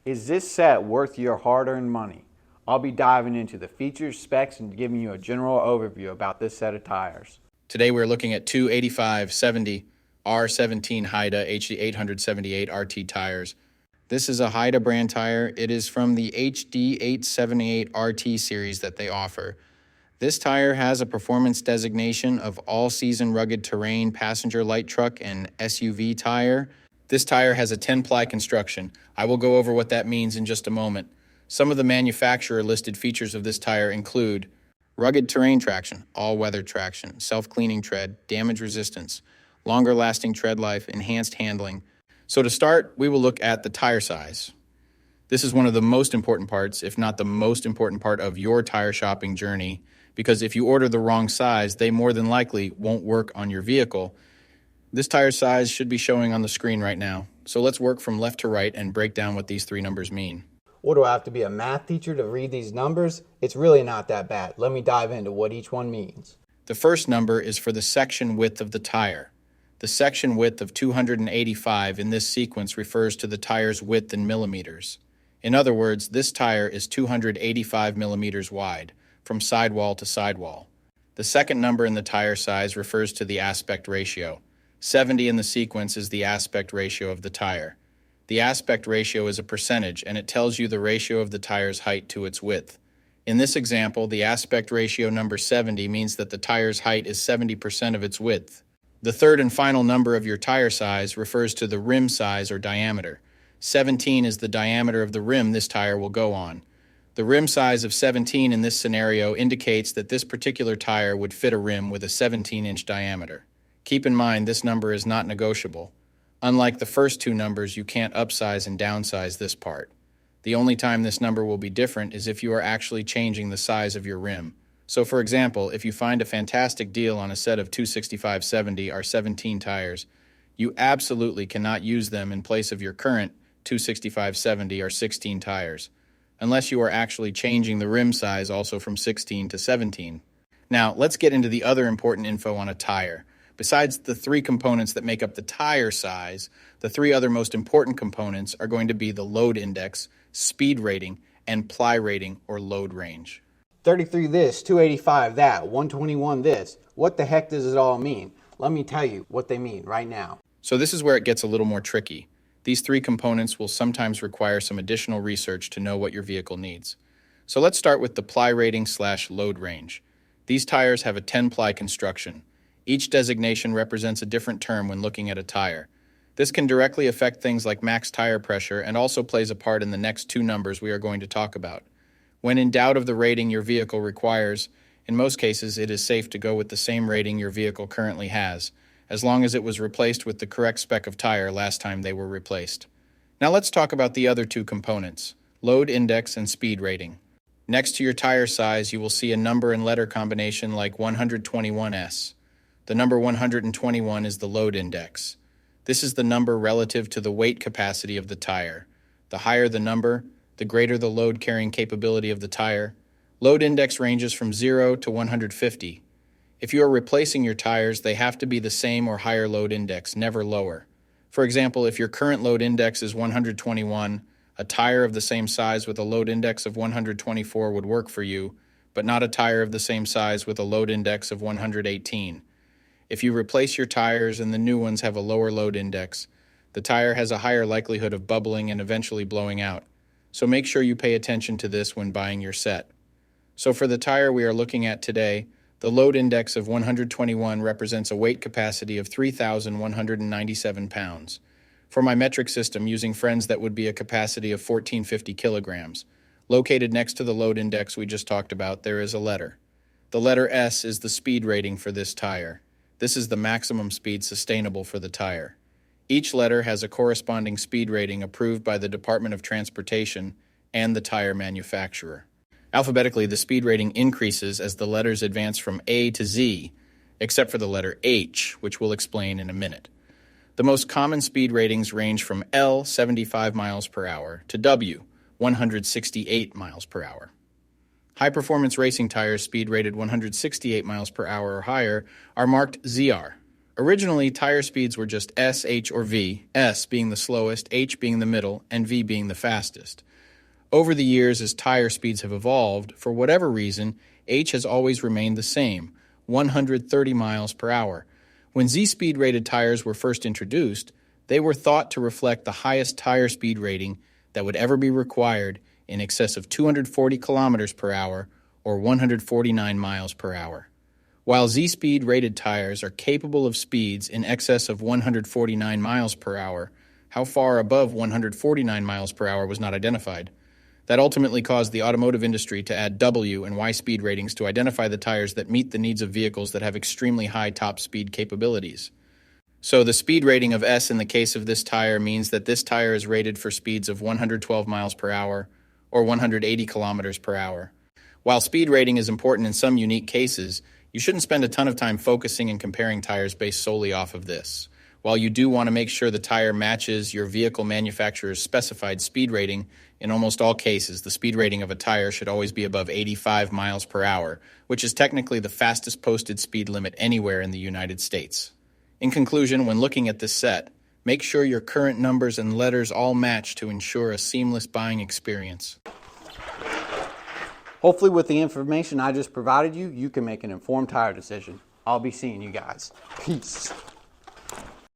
Is this set worth your hard-earned money? I'll be diving into the features, specs, and giving you a general overview about this set of tires. Today we're looking at two 85/70 R17 Haida Hd878 RT tires. This is a Haida brand tire. It is from the Hd878 RT series that they offer. This tire has a performance designation of all-season rugged terrain passenger light truck and SUV tire. This tire has a 10-ply construction. I will go over what that means in just a moment. Some of the manufacturer-listed features of this tire include rugged terrain traction, all-weather traction, self-cleaning tread, damage resistance, longer-lasting tread life, enhanced handling. So to start, we will look at the tire size. This is one of the most important parts, if not the most important part of your tire shopping journey, because if you order the wrong size, they more than likely won't work on your vehicle. This tire size should be showing on the screen right now. So let's work from left to right and break down what these three numbers mean. What, do I have to be a math teacher to read these numbers? It's really not that bad. Let me dive into what each one means. The first number is for the section width of the tire. The section width of 285 in this sequence refers to the tire's width in millimeters. In other words, this tire is 285 millimeters wide, from sidewall to sidewall. The second number in the tire size refers to the aspect ratio. 70 in the sequence is the aspect ratio of the tire. The aspect ratio is a percentage, and it tells you the ratio of the tire's height to its width. In this example, the aspect ratio number 70 means that the tire's height is 70% of its width. The third and final number of your tire size refers to the rim size or diameter. 17 is the diameter of the rim this tire will go on. The rim size of 17 in this scenario indicates that this particular tire would fit a rim with a 17-inch diameter. Keep in mind, this number is not negotiable. Unlike the first two numbers, you can't upsize and downsize this part. The only time this number will be different is if you are actually changing the size of your rim. So for example, if you find a fantastic deal on a set of 265/70 R17 tires, you absolutely cannot use them in place of your current 265/70 R16 tires, unless you are actually changing the rim size also from 16 to 17. Now, let's get into the other important info on a tire. Besides the three components that make up the tire size, the three other most important components are going to be the load index, speed rating, and ply rating or load range. 33 this, 285 that, 121 this. What the heck does it all mean? Let me tell you what they mean right now. So this is where it gets a little more tricky. These three components will sometimes require some additional research to know what your vehicle needs. So let's start with the ply rating / load range. These tires have a 10-ply construction. Each designation represents a different term when looking at a tire. This can directly affect things like max tire pressure and also plays a part in the next two numbers we are going to talk about. When in doubt of the rating your vehicle requires, in most cases it is safe to go with the same rating your vehicle currently has, as long as it was replaced with the correct spec of tire last time they were replaced. Now let's talk about the other two components, load index and speed rating. Next to your tire size, you will see a number and letter combination like 121S. The number 121 is the load index. This is the number relative to the weight capacity of the tire. The higher the number, the greater the load carrying capability of the tire. Load index ranges from 0 to 150. If you are replacing your tires, they have to be the same or higher load index, never lower. For example, if your current load index is 121, a tire of the same size with a load index of 124 would work for you, but not a tire of the same size with a load index of 118. If you replace your tires and the new ones have a lower load index, the tire has a higher likelihood of bubbling and eventually blowing out. So make sure you pay attention to this when buying your set. So for the tire we are looking at today, the load index of 121 represents a weight capacity of 3,197 pounds. For my metric system, using friends, that would be a capacity of 1,450 kilograms. Located next to the load index we just talked about, there is a letter. The letter S is the speed rating for this tire. This is the maximum speed sustainable for the tire. Each letter has a corresponding speed rating approved by the Department of Transportation and the tire manufacturer. Alphabetically, the speed rating increases as the letters advance from A to Z, except for the letter H, which we'll explain in a minute. The most common speed ratings range from L, 75 miles per hour, to W, 168 miles per hour. High-performance racing tires speed rated 168 miles per hour or higher are marked ZR, Originally, tire speeds were just S, H, or V, S being the slowest, H being the middle, and V being the fastest. Over the years, as tire speeds have evolved, for whatever reason, H has always remained the same, 130 miles per hour. When Z-speed rated tires were first introduced, they were thought to reflect the highest tire speed rating that would ever be required, in excess of 240 kilometers per hour or 149 miles per hour. While Z-speed rated tires are capable of speeds in excess of 149 miles per hour, how far above 149 miles per hour was not identified. That ultimately caused the automotive industry to add W and Y speed ratings to identify the tires that meet the needs of vehicles that have extremely high top speed capabilities. So the speed rating of S in the case of this tire means that this tire is rated for speeds of 112 miles per hour or 180 kilometers per hour. While speed rating is important in some unique cases, you shouldn't spend a ton of time focusing and comparing tires based solely off of this. While you do want to make sure the tire matches your vehicle manufacturer's specified speed rating, in almost all cases, the speed rating of a tire should always be above 85 miles per hour, which is technically the fastest posted speed limit anywhere in the United States. In conclusion, when looking at this set, make sure your current numbers and letters all match to ensure a seamless buying experience. Hopefully with the information I just provided you, you can make an informed tire decision. I'll be seeing you guys. Peace.